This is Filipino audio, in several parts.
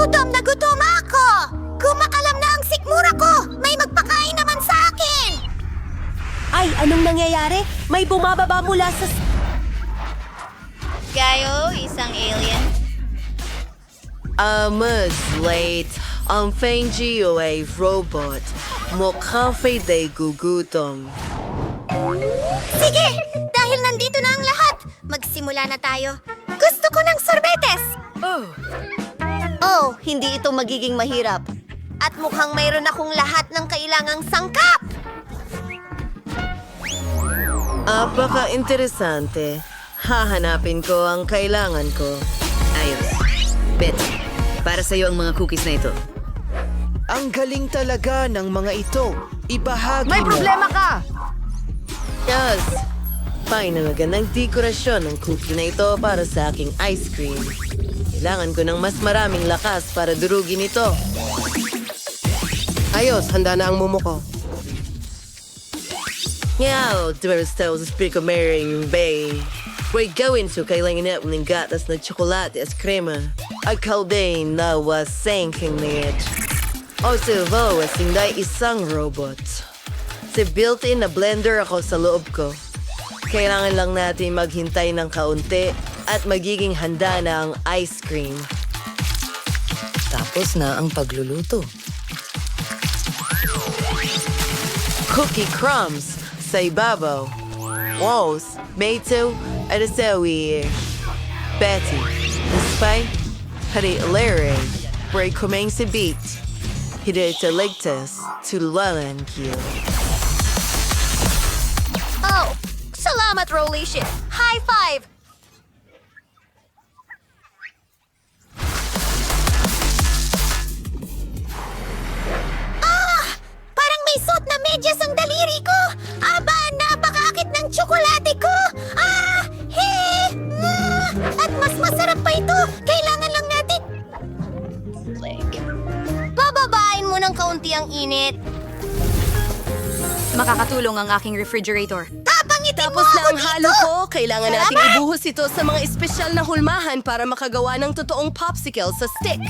Gutom na gutom ako! Kumakalam na ang sikmura ko! May magpakain naman sa akin! Ay, anong nangyayari? May bumababa mula sa... Gayo, isang alien. Mas late. Ang Fangio ay robot. Mukhang fa'y gugutom. Sige! Dahil nandito na ang lahat, magsimula na tayo. Gusto ko ng sorbetes! Oh, hindi ito magiging mahirap. At mukhang mayroon akong lahat ng kailangang sangkap! Apaka-interesante. Hahanapin ko ang kailangan ko. Ayos. Betty, para sa'yo ang mga cookies na ito. Ang galing talaga ng mga ito. Ibahagi May mo. problema ka! Yes! Painawagan ng dekorasyon ng cookie na ito para sa aking ice cream. Kailangan ko ng mas maraming lakas para durugin ito. Ayos, handa na ang mumo ko. Ngaw, Dwerstos Pico Maring Bay. We're going to kailangan natin ng gatas na tsokolate at krema. At kaldain na wasangking nit. O si Vo, sinday isang robot. Si built-in na blender ako sa loob ko. Kailangan lang natin maghintay ng kaunti at magiging handa na ang ice cream. Tapos na ang pagluluto. Cookie crumbs sa ibabaw. Walls, Mato, at asawi. Betty, Spy, Hari Larry, Bray kumain si Beat. Hide ito ligtas, tulalan kiyo. Oh, salamat, Rolation! High five! Parang may suot na medyas ang daliri ko! Aba, napakaakit ng tsokolate ko! At mas masarap pa ito! Kailangan lang natin... Bababain mo ng kaunti ang init. Makakatulong ang aking refrigerator. Tapangitin mo Tapos na ako ang dito! halo ko, kailangan nating Salamat! ibuhos ito sa mga espesyal na hulmahan para makagawa ng totoong popsicle sa stick.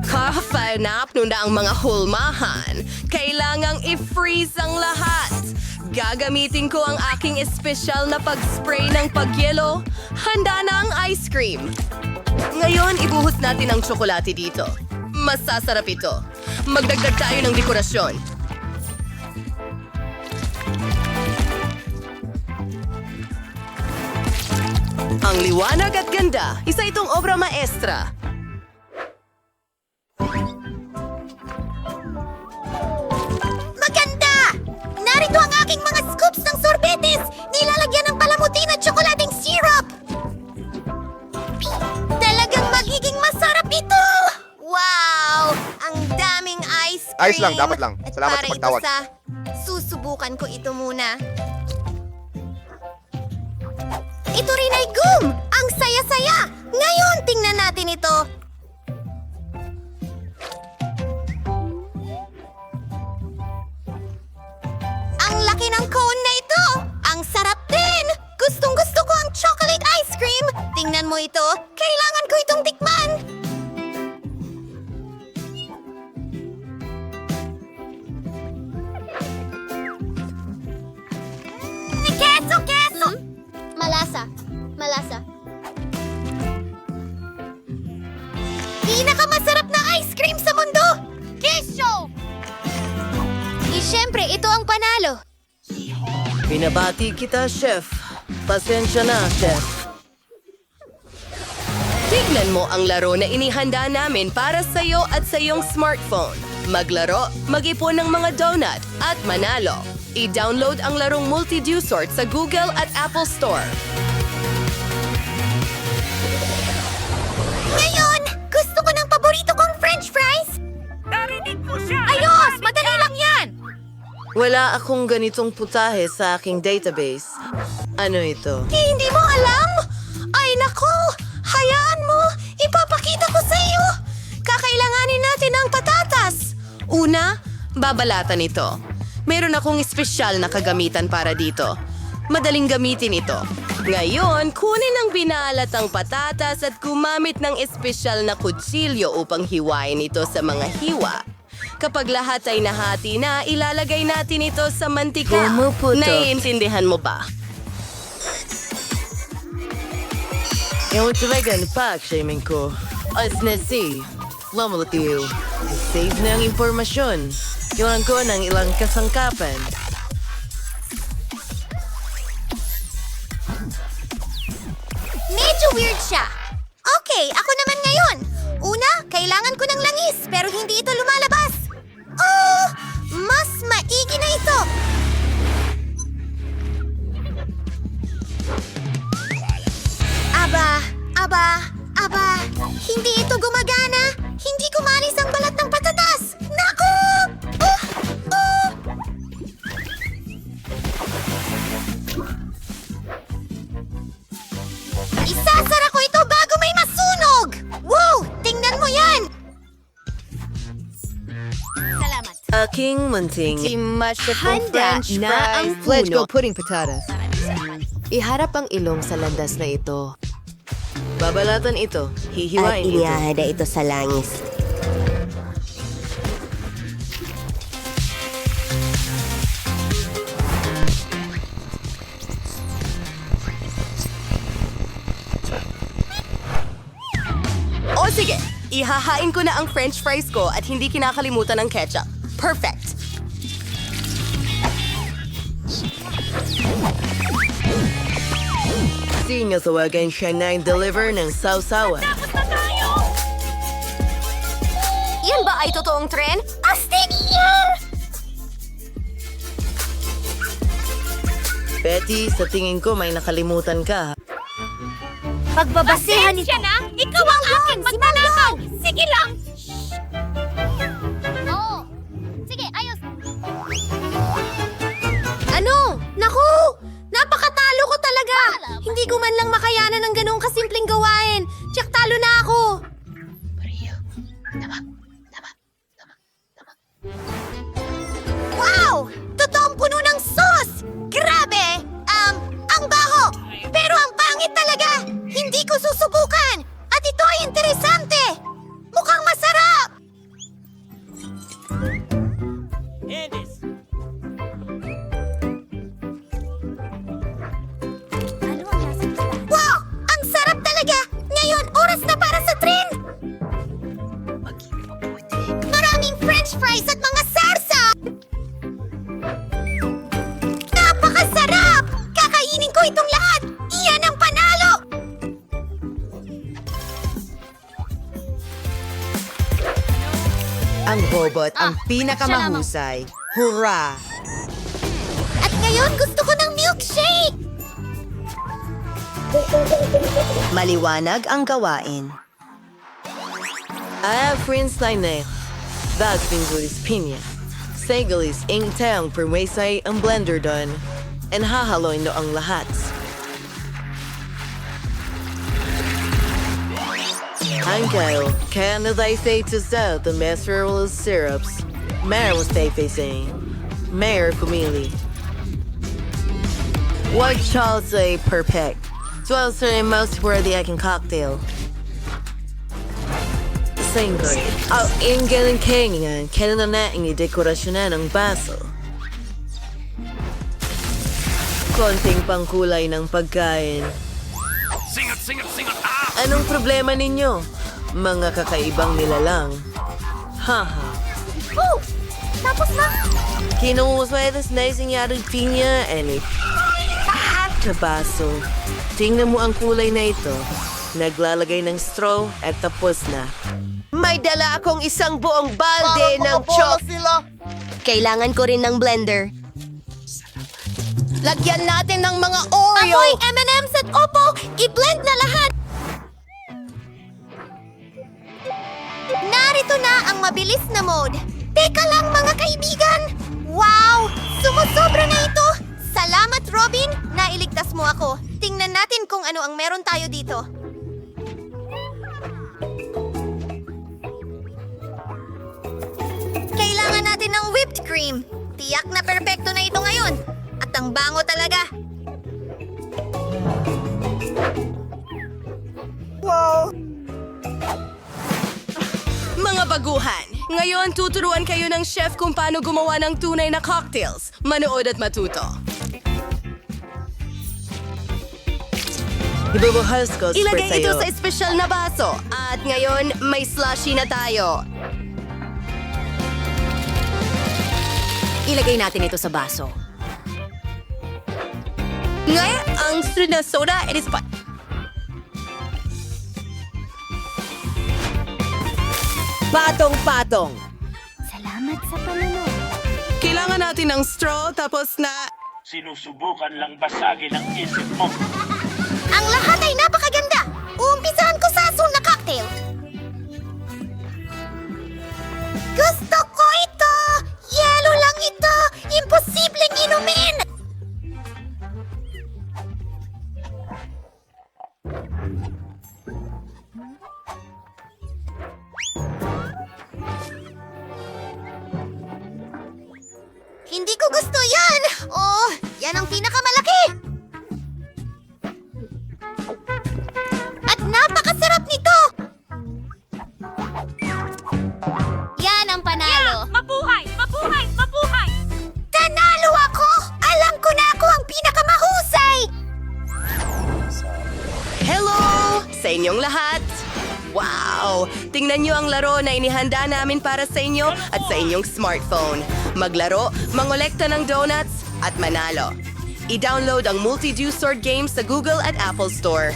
Kafanap nun na ang mga hulmahan. Kailangang i-freeze ang lahat. Gagamitin ko ang aking espesyal na pag-spray ng pagyelo. Handa na ang ice cream. Ngayon, ibuhos natin ang tsokolate dito. Masasarap ito. Magdagdag tayo ng dekorasyon. Ang liwanag at ganda, isa itong obra maestra. Maganda! Narito ang aking mga scoops ng sorbetes! Nilalagyan ng palamuti na tsokolating syrup! Talagang magiging masarap ito! Wow! Ang daming ice cream! Ayos lang, dapat lang. At Salamat para sa pagtawag. ito sa... Susubukan ko ito muna. Ito rin ay gum! Ang saya-saya! Ngayon, tingnan natin ito. Ang laki ng cone na ito! Ang sarap din! Gustong-gusto ko ang chocolate ice cream! Tingnan mo ito! Kailangan ko itong tikman! Keso! Keso! Malasa. Malasa. Pinakamasarap na ice cream sa mundo! Kesyo! Siyempre, ito ang panalo. Binabati kita, Chef. Pasensya na, Chef. Tignan mo ang laro na inihanda namin para sa iyo at sa iyong smartphone. Maglaro, mag-ipon ng mga donut, at manalo. I-download ang larong Multi-Dew Sort sa Google at Apple Store. Ngayon, gusto ko ng paborito kong french fries. Ayos! Madali lang yan! Wala akong ganitong putahe sa aking database. Ano ito? Hindi mo alam? Ay nako! Hayaan mo! Ipapakita ko sa iyo! Kakailanganin natin ang patatas. Una, babalatan ito. Meron akong espesyal na kagamitan para dito. Madaling gamitin ito. Ngayon, kunin ang binalatang patatas at gumamit ng espesyal na kutsilyo upang hiwain ito sa mga hiwa. Kapag lahat ay nahati na, ilalagay natin ito sa mantika. Pumuputok. Naiintindihan mo ba? Yung talagang pag-shaming ko. As na si, lamulatiw. Save na ang impormasyon. Iwan ko ng ilang kasangkapan. Medyo weird siya. Okay, ako naman ngayon. Una, kailangan ko ng langis, pero hindi ito lumalabas. Oh, mas maigi na ito. Aba, hindi ito gumagana. Hindi kumalis ang balat ng patatas. Naku! Isasara ko ito bago may masunog! Wow! Tingnan mo yan! Salamat. Aking munting Handa na ang Let's puno. go pudding patatas. Iharap ang ilong sa landas na ito. babalatan ito. Hihiwain ito. Iniahada ito sa langis. O sige, ihahain ko na ang french fries ko at hindi kinakalimutan ng ketchup. Perfect! Singasawagan siya na deliver ng sausawan. Yan ba ay totoong tren? Astig yan! Betty, sa tingin ko may nakalimutan ka. Pagbabasehan ito. Na? Ikaw ang aking magmanakaw! Sige lang! Oo. Sige, ayos. Ano? Naku! Napakatalo ko talaga! Hindi ko man lang makayanan ng ganong kasimpleng gawain. Tiyak talo na ako! Wow! Totoong puno ng sauce! Grabe! Ang baho! Pero ang pangit talaga! Hindi ko susubukan! At ito ay interesante! Mukhang masarap! Wow! Ang sarap talaga! Ngayon, oras na para sa tren! Maraming french fries at mga sarsa! Napakasarap! Kakainin ko itong lahat! Iyan ang panalo! Ang robot ang pinakamahusay. Hurra! At ngayon, gusto ko ng milkshake! Maliwanag ang gawain. Friends na Bagpingulis pinya. Segalis ingtang permesay ang blender doon. And hahaloy no ang lahat. Hangkayo, kaya na tayo say to sell the masterful syrups. Mayor was they facing. Mayor kumili. What shall say perfect? 12 the most worthy I can cocktail. Singles. Ang galing kengan, kailan na natin i-dekorasyonan ng baso. Konting pangkulay ng pagkain. Anong problema ninyo? Mga kakaibang nilalang. Haha. Oh! Tapos na! Kinuuswetas na isingyari pinya and sa baso. Tingnan mo ang kulay na ito. Naglalagay ng straw at tapos na. May dala akong isang buong balde ng chok. Kailangan ko rin ng blender. Lagyan natin ng mga Oreo! Amoy M&M's at Opo! I-blend na lahat! Narito na ang mabilis na mode. Teka lang mga kaibigan! Wow! Sumusobra na ito! Salamat, Robin! Nailigtas mo ako. Tingnan natin kung ano ang meron tayo dito. Kailangan natin ng whipped cream. Tiyak na perpekto na ito ngayon. At ang bango talaga. kwentuhan. Ngayon, tuturuan kayo ng chef kung paano gumawa ng tunay na cocktails. Manood at matuto. Ibubuhos ko Ilagay sa'yo. ito sa espesyal na baso. At ngayon, may slushy na tayo. Ilagay natin ito sa baso. Ngayon, ang sunod na soda, it is fun. Patong-patong. Salamat sa panunod. Kailangan natin ng straw, tapos na... Sinusubukan lang basagin ang isip mo. Ang lahat ay napakaganda! Uumpisahan ko sa asul na cocktail. Gusto ko ito! Yelo lang ito! Imposibleng inumin! Hindi ko gusto yan! Oh, yan ang pinakamalaki! At napakasarap nito! Yan ang panalo. Mabuhay! Mabuhay! Mabuhay! Nanalo ako! Alam ko na ako ang pinakamahusay! Hello! Sa inyong lahat! Wow! Tingnan niyo ang laro na inihanda namin para sa inyo at sa inyong smartphone. Maglaro, mangolekta ng donuts, at manalo. I-download ang Multi-Do Sword game sa Google at Apple Store.